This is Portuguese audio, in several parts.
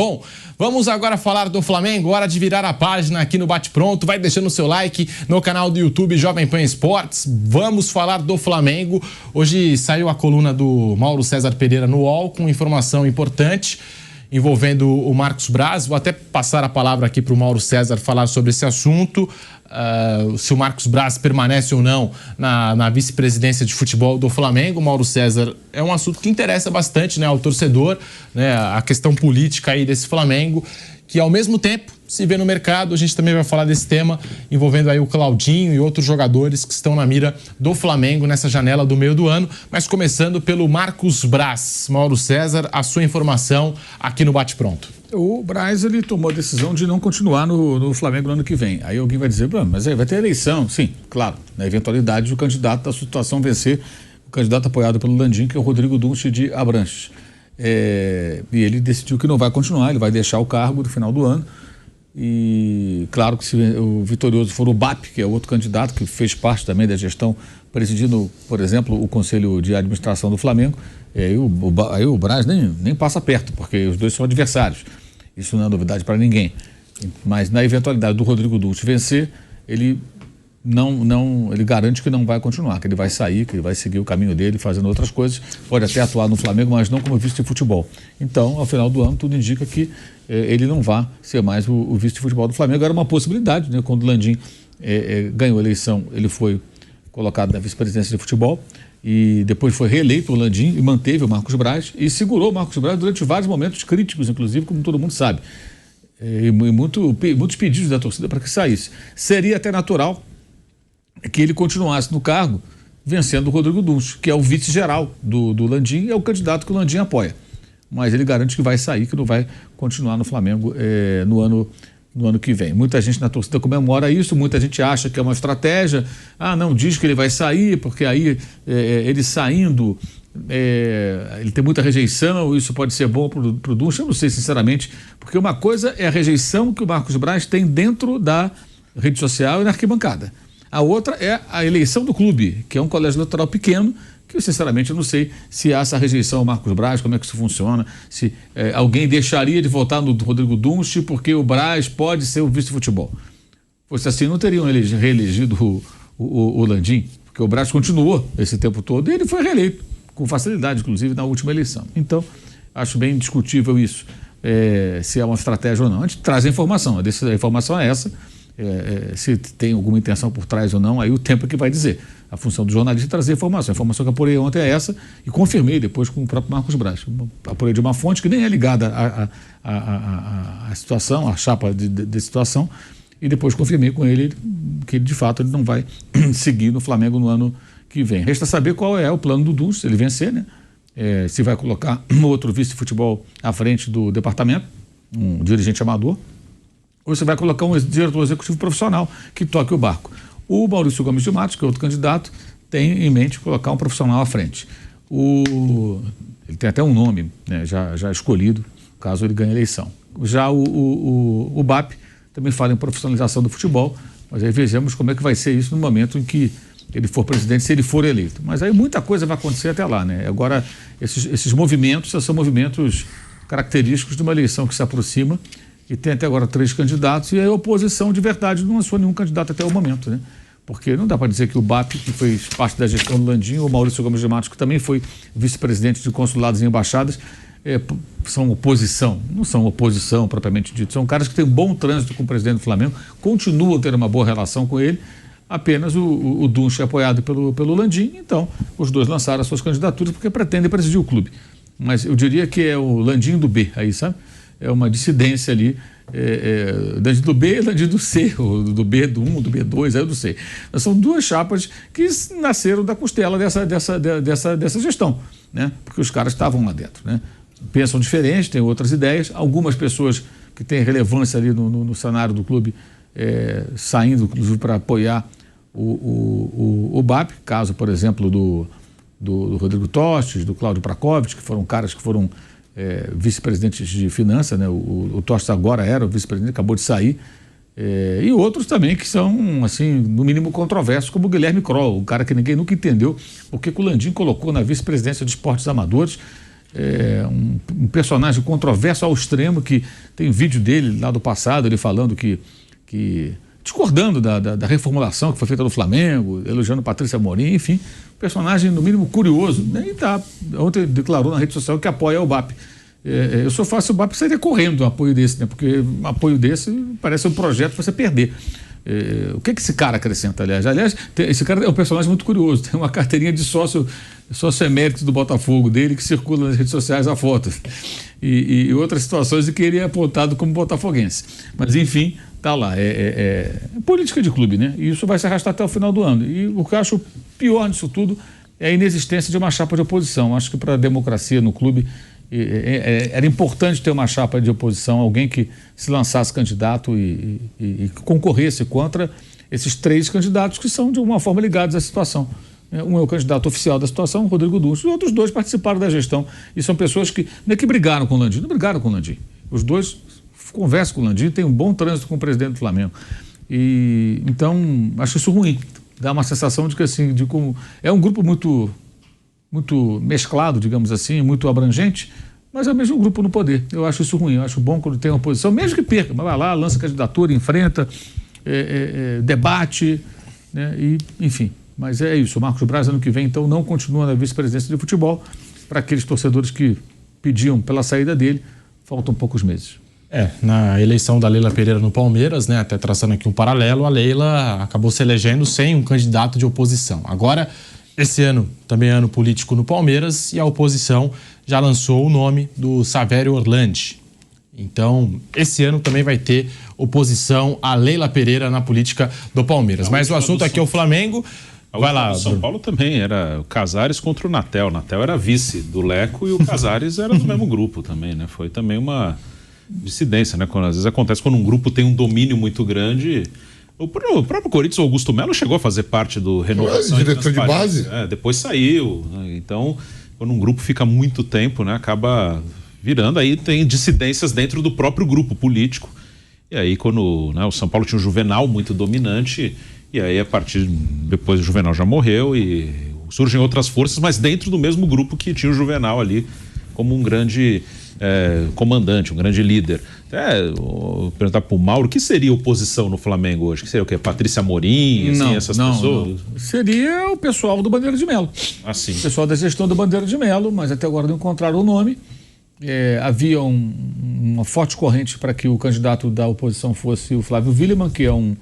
Bom, vamos agora falar do Flamengo, hora de virar a página aqui no Bate Pronto, vai deixando o seu like no canal do YouTube Jovem Pan Esportes, vamos falar do Flamengo. Hoje saiu a coluna do Mauro César Pereira no UOL com informação importante envolvendo o Marcos Braz. Vou até passar a palavra aqui para o Mauro César falar sobre esse assunto, se o Marcos Braz permanece ou não na vice-presidência de futebol do Flamengo. O Mauro César, é um assunto que interessa bastante, né, ao torcedor, né, a questão política aí desse Flamengo, que ao mesmo tempo se vê no mercado. A gente também vai falar desse tema envolvendo aí o Claudinho e outros jogadores que estão na mira do Flamengo nessa janela do meio do ano, mas começando pelo Marcos Braz. Mauro César, a sua informação aqui no Bate Pronto. O Braz, ele tomou a decisão de não continuar no Flamengo no ano que vem. Aí alguém vai dizer, mas aí vai ter eleição. Sim, claro, na eventualidade do candidato da situação vencer, o candidato apoiado pelo Landim, que é o Rodrigo Dunst de Abranches. E ele decidiu que não vai continuar, ele vai deixar o cargo no final do ano. E claro que se o vitorioso for o BAP, que é outro candidato que fez parte também da gestão, presidindo, por exemplo, o Conselho de Administração do Flamengo, aí o Braz nem passa perto, porque os dois são adversários. Isso não é novidade para ninguém. Mas na eventualidade do Rodrigo Dunst vencer, ele garante que não vai continuar, que ele vai sair, que ele vai seguir o caminho dele fazendo outras coisas, pode até atuar no Flamengo, mas não como vice de futebol. Então, ao final do ano, tudo indica que ele não vai ser mais o vice de futebol do Flamengo. Era uma possibilidade, né? Quando o Landim ganhou a eleição, ele foi colocado na vice-presidência de futebol e depois foi reeleito o Landim e manteve o Marcos Braz e segurou o Marcos Braz durante vários momentos críticos, inclusive, como todo mundo sabe. E muitos pedidos da torcida para que saísse. Seria até natural que ele continuasse no cargo, vencendo o Rodrigo Dunst, que é o vice-geral do Landim, é o candidato que o Landim apoia. Mas ele garante que vai sair, que não vai continuar no Flamengo no ano que vem. Muita gente na torcida comemora isso, muita gente acha que é uma estratégia. Não, diz que ele vai sair, porque aí ele saindo, ele tem muita rejeição, isso pode ser bom para o Dunst. Eu não sei, sinceramente, porque uma coisa é a rejeição que o Marcos Braz tem dentro da rede social e na arquibancada. A outra é a eleição do clube, que é um colégio eleitoral pequeno, que eu sinceramente não sei se há essa rejeição ao Marcos Braz, como é que isso funciona, se alguém deixaria de votar no Rodrigo Dunst porque o Braz pode ser o vice-futebol. Fosse assim, não teriam reelegido o Landim, porque o Braz continuou esse tempo todo e ele foi reeleito, com facilidade, inclusive, na última eleição. Então, acho bem discutível isso, se é uma estratégia ou não. A gente traz a informação, a informação é essa. Se tem alguma intenção por trás ou não, aí o tempo é que vai dizer. A função do jornalista é trazer informação. A informação que eu apurei ontem é essa e confirmei depois com o próprio Marcos Braz. Apurei de uma fonte que nem é ligada à situação, à chapa de situação, e depois confirmei com ele que de fato ele não vai seguir no Flamengo no ano que vem. Resta saber qual é o plano do Dunst, se ele vencer, né? Se vai colocar outro vice-futebol à frente do departamento, um dirigente amador, ou você vai colocar um diretor executivo profissional que toque o barco. O Maurício Gomes de Matos, que é outro candidato, tem em mente colocar um profissional à frente. Ele tem até um nome, né, já escolhido, caso ele ganhe a eleição. Já o BAP também fala em profissionalização do futebol, mas aí vejamos como é que vai ser isso no momento em que ele for presidente, se ele for eleito. Mas aí muita coisa vai acontecer até lá, né? Agora, esses movimentos são movimentos característicos de uma eleição que se aproxima, e tem até agora 3 candidatos, e a oposição de verdade não lançou nenhum candidato até o momento, né? Porque não dá para dizer que o BAP, que fez parte da gestão do Landim, ou o Maurício Gomes de Matos, que também foi vice-presidente de consulados e embaixadas, são oposição. Não são oposição propriamente dito, são caras que têm um bom trânsito com o presidente do Flamengo, continuam a ter uma boa relação com ele, apenas o Dunst é apoiado pelo Landim, então os dois lançaram as suas candidaturas porque pretendem presidir o clube. Mas eu diria que é o Landim do B, aí, sabe? É uma dissidência ali, Landim do B e Landim do C, ou do B do 1, do B2, aí do C. São duas chapas que nasceram da costela dessa gestão, né? Porque os caras estavam lá dentro, né? Pensam diferente, têm outras ideias, algumas pessoas que têm relevância ali no cenário do clube saindo, inclusive, para apoiar o BAP, caso, por exemplo, do Rodrigo Tostes, do Cláudio Prakovic, que foram caras que foram vice-presidentes de finanças, né? O Tostes agora era o vice-presidente, acabou de sair, e outros também que são, assim, no mínimo controversos, como o Guilherme Kroll, um cara que ninguém nunca entendeu porque o Landim colocou na vice-presidência de esportes amadores, um personagem controverso ao extremo, que tem vídeo dele lá do passado, ele falando que discordando da reformulação que foi feita no Flamengo, elogiando Patrícia Amorim, enfim, personagem no mínimo curioso, né? E ontem declarou na rede social que apoia o BAP. Eu só faço o BAP, sairia correndo um apoio desse, né? Porque um apoio desse parece um projeto para você perder. O que esse cara acrescenta, aliás? Esse cara é um personagem muito curioso, tem uma carteirinha de sócio emérito do Botafogo dele, que circula nas redes sociais a foto, e outras situações em que ele é apontado como botafoguense. Mas, enfim, tá lá, é política de clube, né? E isso vai se arrastar até o final do ano. E o que eu acho pior nisso tudo é a inexistência de uma chapa de oposição. Acho que para a democracia no clube era importante ter uma chapa de oposição, alguém que se lançasse candidato e concorresse contra esses 3 candidatos que são de alguma forma ligados à situação. Um é o candidato oficial da situação, Rodrigo Dunst, os outros 2 participaram da gestão e são pessoas que não é que brigaram com o Landim, não brigaram com o Landim. Os 2 conversam com o Landim, têm um bom trânsito com o presidente do Flamengo. Então, acho isso ruim. Dá uma sensação de que assim, como é um grupo muito mesclado, digamos assim, muito abrangente, mas é o mesmo grupo no poder. Eu acho isso ruim, eu acho bom quando tem uma oposição, mesmo que perca, mas vai lá, lança candidatura, enfrenta, debate, né? E, enfim, mas é isso. O Marcos Braz, ano que vem, então, não continua na vice-presidência de futebol. Para aqueles torcedores que pediam pela saída dele, faltam poucos meses. Na eleição da Leila Pereira no Palmeiras, né, até traçando aqui um paralelo, a Leila acabou se elegendo sem um candidato de oposição. Agora, esse ano também é ano político no Palmeiras e a oposição já lançou o nome do Savério Orlandi. Então, esse ano também vai ter oposição a Leila Pereira na política do Palmeiras. Mas o assunto aqui é o Flamengo. Vai lá. São Paulo também era o Casares contra o Natel. O Natel era vice do Leco e o Casares era do mesmo grupo também, né? Foi também uma dissidência, né? Às vezes acontece quando um grupo tem um domínio muito grande. O próprio Corinthians, o Augusto Melo, chegou a fazer parte do Renovação e diretor de base. Depois saiu, né? Então, quando um grupo fica muito tempo, né, acaba virando, aí tem dissidências dentro do próprio grupo político. E aí, quando, né, o São Paulo tinha um Juvenal muito dominante, e aí depois o Juvenal já morreu e surgem outras forças, mas dentro do mesmo grupo que tinha o Juvenal ali como um grande comandante, um grande líder. Vou perguntar para o Mauro, o que seria oposição no Flamengo hoje? Que seria o quê? Patrícia Amorim, assim, essas pessoas? Não. Seria o pessoal do Bandeira de Melo. Assim. O pessoal da gestão do Bandeira de Melo, mas até agora não encontraram o nome. Havia uma forte corrente para que o candidato da oposição fosse o Flávio Willemann, que é um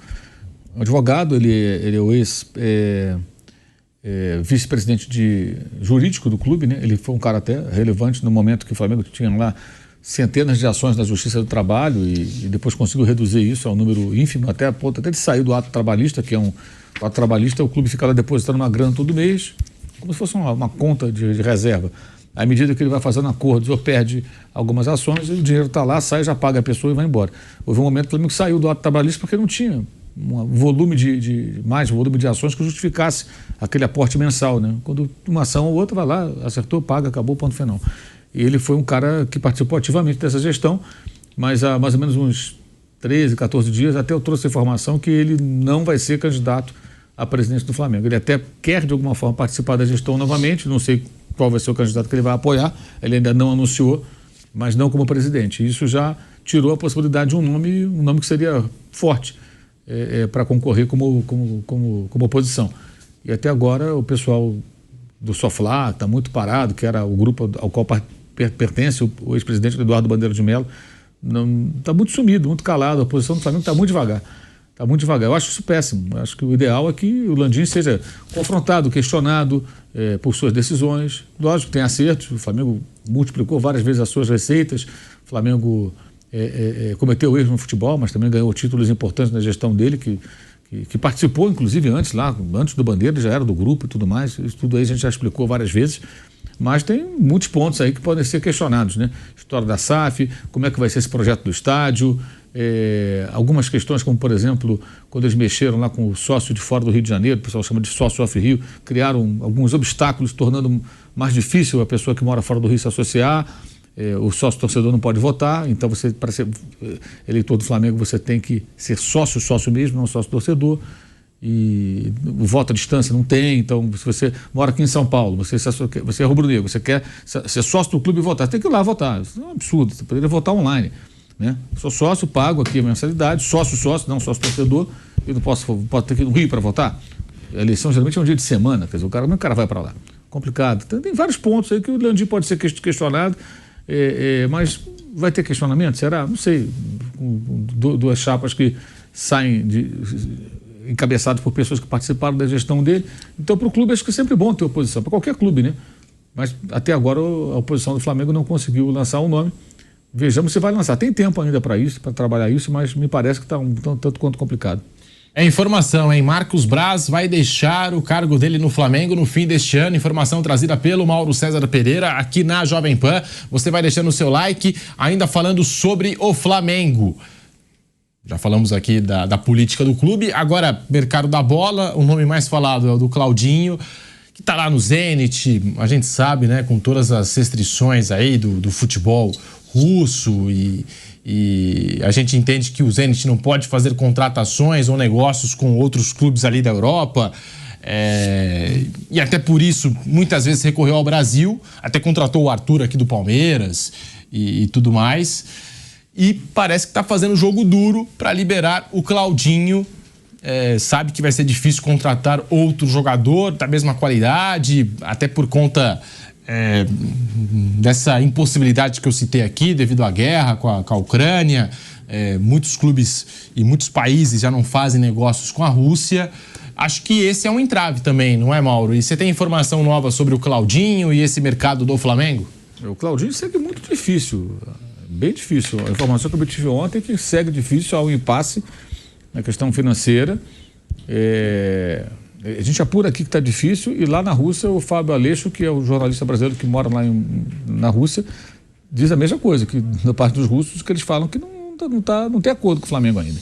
advogado, ele é o vice-presidente jurídico do clube, né? Ele foi um cara até relevante no momento que o Flamengo tinha lá centenas de ações na Justiça do Trabalho e depois conseguiu reduzir isso a um número ínfimo, até a ponto até de sair do ato trabalhista, que é o ato trabalhista, o clube fica lá depositando uma grana todo mês, como se fosse uma conta de reserva. À medida que ele vai fazendo acordos ou perde algumas ações, o dinheiro está lá, sai, já paga a pessoa e vai embora. Houve um momento que o Flamengo saiu do ato trabalhista porque não tinha mais volume de ações que justificasse aquele aporte mensal, né? Quando uma ação ou outra vai lá, acertou, paga, acabou, ponto final. E ele foi um cara que participou ativamente dessa gestão, mas há mais ou menos uns 13, 14 dias, até eu trouxe a informação que ele não vai ser candidato à presidência do Flamengo. Ele até quer, de alguma forma, participar da gestão novamente, não sei qual vai ser o candidato que ele vai apoiar, ele ainda não anunciou, mas não como presidente. Isso já tirou a possibilidade de um nome que seria forte para concorrer como oposição. E até agora o pessoal do Soflá está muito parado, que era o grupo ao qual pertence o ex-presidente Eduardo Bandeira de Melo, está muito sumido, muito calado, a oposição do Flamengo está muito devagar. Está muito devagar. Eu acho isso péssimo. Eu acho que o ideal é que o Landim seja confrontado, questionado por suas decisões. Lógico que tem acertos, o Flamengo multiplicou várias vezes as suas receitas, o Flamengo cometeu erros no futebol, mas também ganhou títulos importantes na gestão dele, que participou, inclusive, antes do Bandeira, já era do grupo e tudo mais. Isso tudo aí a gente já explicou várias vezes. Mas tem muitos pontos aí que podem ser questionados, né? História da SAF, como é que vai ser esse projeto do estádio, algumas questões como, por exemplo, quando eles mexeram lá com o sócio de fora do Rio de Janeiro, o pessoal chama de sócio off-Rio, criaram alguns obstáculos, tornando mais difícil a pessoa que mora fora do Rio se associar. O sócio torcedor não pode votar, então você, para ser eleitor do Flamengo, você tem que ser sócio mesmo, não sócio torcedor. E o voto à distância não tem. Então, se você mora aqui em São Paulo, você é rubro-negro, você quer ser sócio do clube e votar, você tem que ir lá votar. Isso é um absurdo, você poderia votar online, né? Sou sócio, pago aqui a mensalidade, sócio, não sócio torcedor, e não posso ter que ir no Rio para votar. A eleição geralmente é um dia de semana, quer dizer, como é que o cara vai para lá? Complicado. Então, tem vários pontos aí que o Landim pode ser questionado, mas vai ter questionamento? Será? Não sei. Duas chapas que saem encabeçadas por pessoas que participaram da gestão dele. Então, para o clube, acho que é sempre bom ter oposição, para qualquer clube, né? Mas até agora a oposição do Flamengo não conseguiu lançar um nome. Vejamos se vai lançar. Tem tempo ainda para isso, para trabalhar isso, mas me parece que está tanto quanto complicado. É informação, hein? Marcos Braz vai deixar o cargo dele no Flamengo no fim deste ano. Informação trazida pelo Mauro César Pereira aqui na Jovem Pan. Você vai deixando o seu like, ainda falando sobre o Flamengo. Já falamos aqui da política do clube. Agora, mercado da bola, o nome mais falado é o do Claudinho, que tá lá no Zenit. A gente sabe, né, com todas as restrições aí do futebol russo e a gente entende que o Zenit não pode fazer contratações ou negócios com outros clubes ali da Europa. E até por isso, muitas vezes recorreu ao Brasil, até contratou o Arthur aqui do Palmeiras e tudo mais. E parece que está fazendo jogo duro para liberar o Claudinho. Sabe que vai ser difícil contratar outro jogador da mesma qualidade, até por conta dessa impossibilidade que eu citei aqui, devido à guerra com a Ucrânia. Muitos clubes e muitos países já não fazem negócios com a Rússia. Acho que esse é um entrave também, não é, Mauro? E você tem informação nova sobre o Claudinho e esse mercado do Flamengo? O Claudinho segue muito difícil, bem difícil. A informação que eu tive ontem é que segue difícil, há um impasse na questão financeira. A gente apura aqui que está difícil, e lá na Rússia o Fábio Aleixo, que é o jornalista brasileiro que mora lá na Rússia, diz a mesma coisa, que da parte dos russos, que eles falam que não tem acordo com o Flamengo ainda.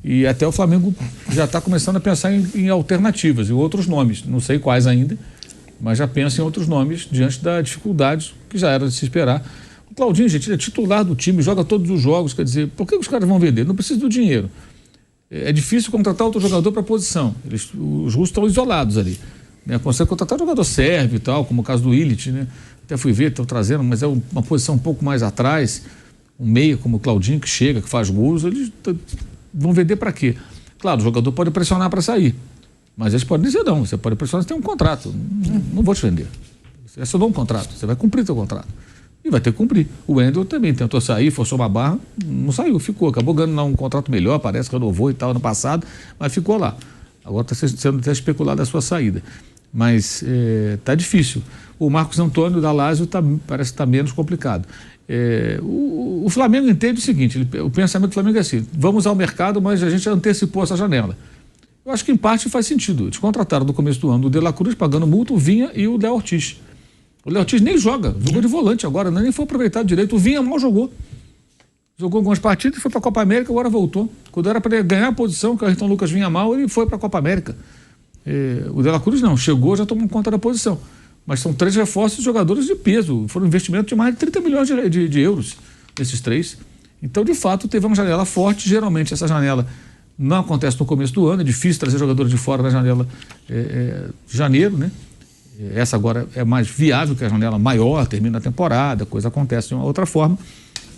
E até o Flamengo já está começando a pensar em alternativas e outros nomes, não sei quais ainda, mas já pensa em outros nomes diante da dificuldade que já era de se esperar. O Claudinho, gente, ele é titular do time, joga todos os jogos, quer dizer, por que os caras vão vender? Não precisa do dinheiro. É difícil contratar outro jogador para a posição. Os russos estão isolados ali, né? Consegue contratar jogador sérvio e tal, como o caso do Illich, né? Até fui ver, estão trazendo, mas é uma posição um pouco mais atrás. Um meia como o Claudinho, que chega, que faz gols, eles vão vender para quê? Claro, o jogador pode pressionar para sair, mas eles podem dizer não, você pode pressionar, você tem um contrato, não vou te vender. É só dar um contrato, você vai cumprir seu contrato. E vai ter que cumprir. O Wendel também tentou sair, forçou uma barra, não saiu, ficou. Acabou ganhando lá um contrato melhor, parece que renovou e tal, ano passado, mas ficou lá. Agora está sendo até especulada a sua saída. Mas está difícil. O Marcos Antônio da Lazio parece que está menos complicado. O Flamengo entende o seguinte, o pensamento do Flamengo é assim, vamos ao mercado, mas a gente antecipou essa janela. Eu acho que em parte faz sentido. Eles contrataram no começo do ano o De La Cruz, pagando multa, o Vinha e o Léo Ortiz. O Léo Ortiz nem jogou de volante agora, nem foi aproveitado direito. O Vinha mal jogou. Jogou algumas partidas, foi para a Copa América, agora voltou. Quando era para ele ganhar a posição, que o Ayrton Lucas vinha mal, ele foi para a Copa América. O De La Cruz não, chegou, já tomou conta da posição. Mas são 3 reforços de jogadores de peso. Foram um investimento de mais de 30 milhões de euros, esses 3. Então, de fato, teve uma janela forte. Geralmente, essa janela não acontece no começo do ano. É difícil trazer jogadores de fora na janela de janeiro, né? Essa agora é mais viável, que a janela maior, termina a temporada, a coisa acontece de uma outra forma.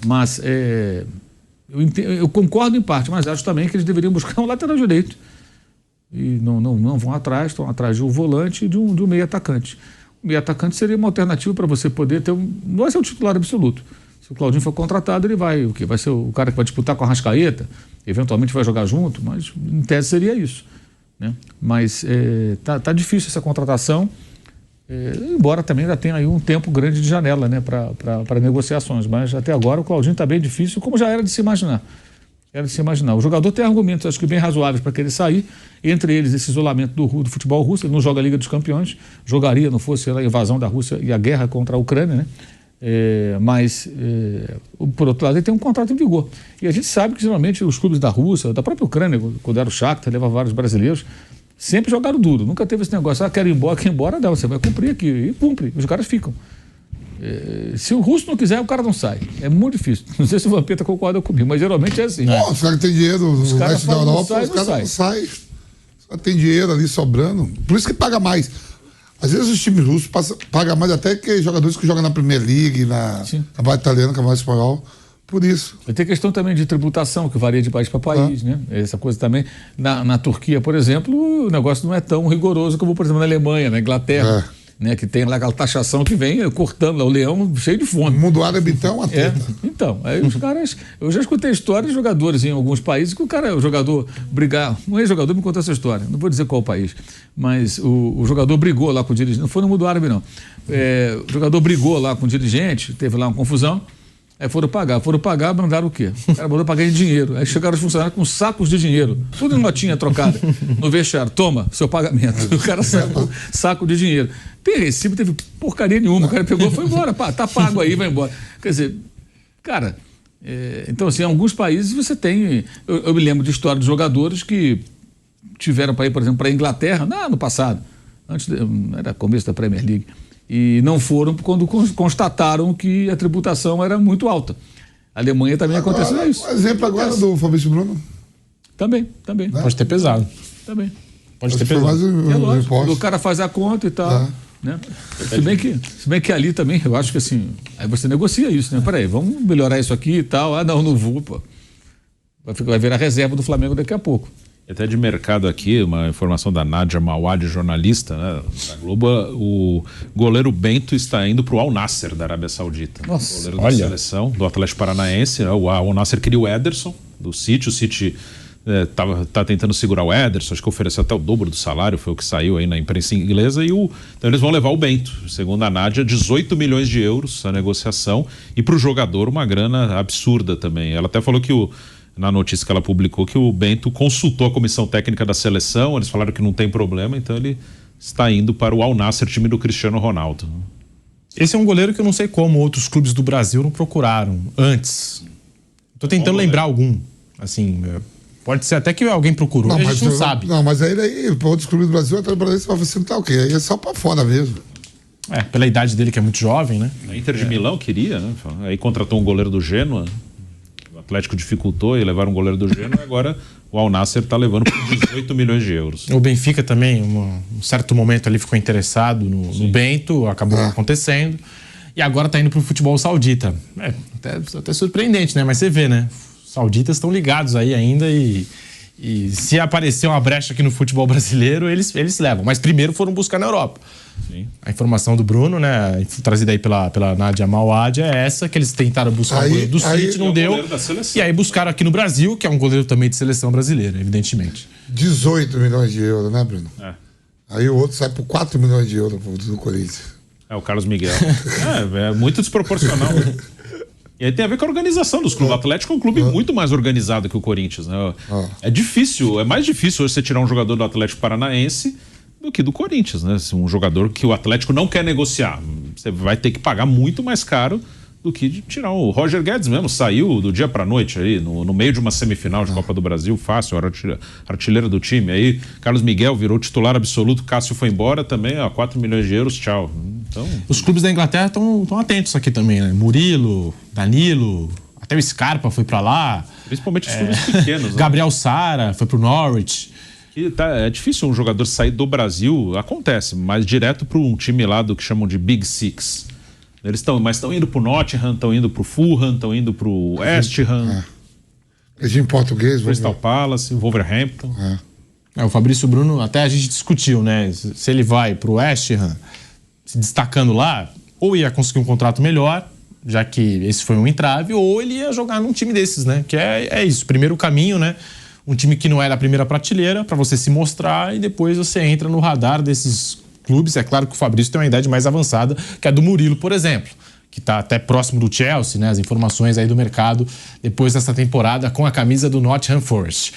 Mas eu concordo em parte, mas acho também que eles deveriam buscar um lateral direito. E não vão atrás, estão atrás de um volante e de um meio atacante. O meio atacante seria uma alternativa para você poder ter não vai ser o titular absoluto. Se o Claudinho for contratado, ele vai ser o cara que vai disputar com a Arrascaeta, eventualmente vai jogar junto, mas em tese seria isso, né? Mas tá difícil essa contratação. Embora também ainda tenha aí um tempo grande de janela, né, para negociações, mas até agora o Claudinho está bem difícil, como já era de se imaginar. O jogador tem argumentos, acho que bem razoáveis para querer sair, entre eles esse isolamento do futebol russo. Ele não joga a Liga dos Campeões, jogaria, não fosse a invasão da Rússia e a guerra contra a Ucrânia, né? Mas, por outro lado, ele tem um contrato em vigor. E a gente sabe que, geralmente, os clubes da Rússia, da própria Ucrânia, quando era o Shakhtar, levava vários brasileiros, sempre jogaram duro. Nunca teve esse negócio, quero ir embora, não, você vai cumprir aqui. E cumpre, os caras ficam. Se o russo não quiser, o cara não sai. É muito difícil. Não sei se o Vampeta concorda comigo, mas geralmente é assim. Os caras que têm dinheiro, os caras da Europa, os caras não saem. Só tem dinheiro ali sobrando. Por isso que paga mais. Às vezes os times russos pagam mais até que jogadores que jogam na Premier League, na Campeonato Italiano, Campeonato Espanhol. Por isso. E tem questão também de tributação, que varia de país para país, né? Essa coisa também. Na Turquia, por exemplo, o negócio não é tão rigoroso como, por exemplo, na Alemanha, na Inglaterra. Né, que tem lá aquela taxação que vem cortando lá, o leão cheio de fome. O mundo árabe, então, até. Então, aí os caras. Eu já escutei histórias de jogadores em alguns países que o jogador brigar. Um ex-jogador me contou essa história, não vou dizer qual país, mas o jogador brigou lá com o dirigente, não foi no mundo árabe, não. O jogador brigou lá com o dirigente, teve lá uma confusão. Aí foram pagar, mandaram o quê? O cara mandou pagar em dinheiro. Aí chegaram os funcionários com sacos de dinheiro, tudo em notinha trocada. No vestiário, toma, seu pagamento. O cara sacou saco de dinheiro. Tem recibo, teve porcaria nenhuma. O cara pegou e foi embora. Tá pago aí, vai embora. Quer dizer, cara, então assim, em alguns países você tem... Eu me lembro de história de jogadores que tiveram para ir, por exemplo, para a Inglaterra, no passado, era começo da Premier League, e não foram quando constataram que a tributação era muito alta. A Alemanha também aconteceu isso. Um exemplo agora do Fabrício Bruno. Também. Né? Pode ter pesado. Também. Pode ter pesado. Lógico, o cara faz a conta e tal. Né? Se bem que ali também, eu acho que assim, aí você negocia isso, né? Peraí, vamos melhorar isso aqui e tal. Não vou, pô. Vai virar reserva do Flamengo daqui a pouco. Até de mercado aqui, uma informação da Nádia Mawad, jornalista, né, da Globo, o goleiro Bento está indo para o Al Nassr da Arábia Saudita. Nossa, goleiro da seleção, do Atlético Paranaense. Né, o Al Nassr queria o Ederson, do City. O City tá tentando segurar o Ederson, acho que ofereceu até o dobro do salário, foi o que saiu aí na imprensa inglesa. Então eles vão levar o Bento. Segundo a Nádia, 18 milhões de euros a negociação. E para o jogador, uma grana absurda também. Ela até falou que na notícia que ela publicou, que o Bento consultou a comissão técnica da seleção, eles falaram que não tem problema, então ele está indo para o Al Nassr, time do Cristiano Ronaldo. Esse é um goleiro que eu não sei como outros clubes do Brasil não procuraram antes. Estou tentando lembrar algum. Assim, pode ser até que alguém procurou, a gente não sabe. Não, mas aí para outros clubes do Brasil, até o Brasil vai facilitar o quê? Aí é só para fora mesmo. Pela idade dele, que é muito jovem, né? A Inter de Milão queria, né? Aí contratou um goleiro do Genoa. O Atlético dificultou e levaram um goleiro do Genoa, e agora o Al Nassr está levando por 18 milhões de euros. O Benfica também, um certo momento ali ficou interessado no Bento, acabou acontecendo, e agora está indo para o futebol saudita. Até surpreendente, né? Mas você vê, né? Os sauditas estão ligados aí ainda e se aparecer uma brecha aqui no futebol brasileiro, eles levam. Mas primeiro foram buscar na Europa. Sim. A informação do Bruno, né, trazida aí pela Nádia Mawad, é essa, que eles tentaram buscar o goleiro do City, não deu. E aí buscaram aqui no Brasil, que é um goleiro também de seleção brasileira, evidentemente. 18 milhões de euros, né, Bruno? Aí o outro sai por 4 milhões de euros do Corinthians. O Carlos Miguel. É muito desproporcional. E aí tem a ver com a organização dos clubes. O Atlético é um clube muito mais organizado que o Corinthians, né? É mais difícil hoje você tirar um jogador do Atlético Paranaense do que do Corinthians, né? Um jogador que o Atlético não quer negociar, você vai ter que pagar muito mais caro do que de tirar. O Roger Guedes mesmo saiu do dia pra noite aí, no meio de uma semifinal de Copa do Brasil, fácil, era artilheiro do time. Aí Carlos Miguel virou titular absoluto, Cássio foi embora também, 4 milhões de euros, tchau. Então... Os clubes da Inglaterra estão atentos aqui também, né? Murilo, Danilo, até o Scarpa foi pra lá. Principalmente os clubes pequenos. Né? Gabriel Sara foi pro Norwich. É difícil um jogador sair do Brasil, acontece, mas direto para um time lá do que chamam de Big Six. Eles estão indo pro Nottingham, estão indo pro Fulham, estão indo pro West Ham. Em português, Crystal Palace, Wolverhampton. O Fabrício Bruno, até a gente discutiu, né? Se ele vai pro West Ham, se destacando lá, ou ia conseguir um contrato melhor, já que esse foi um entrave, ou ele ia jogar num time desses, né? Que é isso, primeiro caminho, né? Um time que não é da primeira prateleira, para você se mostrar e depois você entra no radar desses clubes. É claro que o Fabrício tem uma idade mais avançada, que é a do Murilo, por exemplo, que está até próximo do Chelsea, né? As informações aí do mercado depois dessa temporada com a camisa do Nottingham Forest.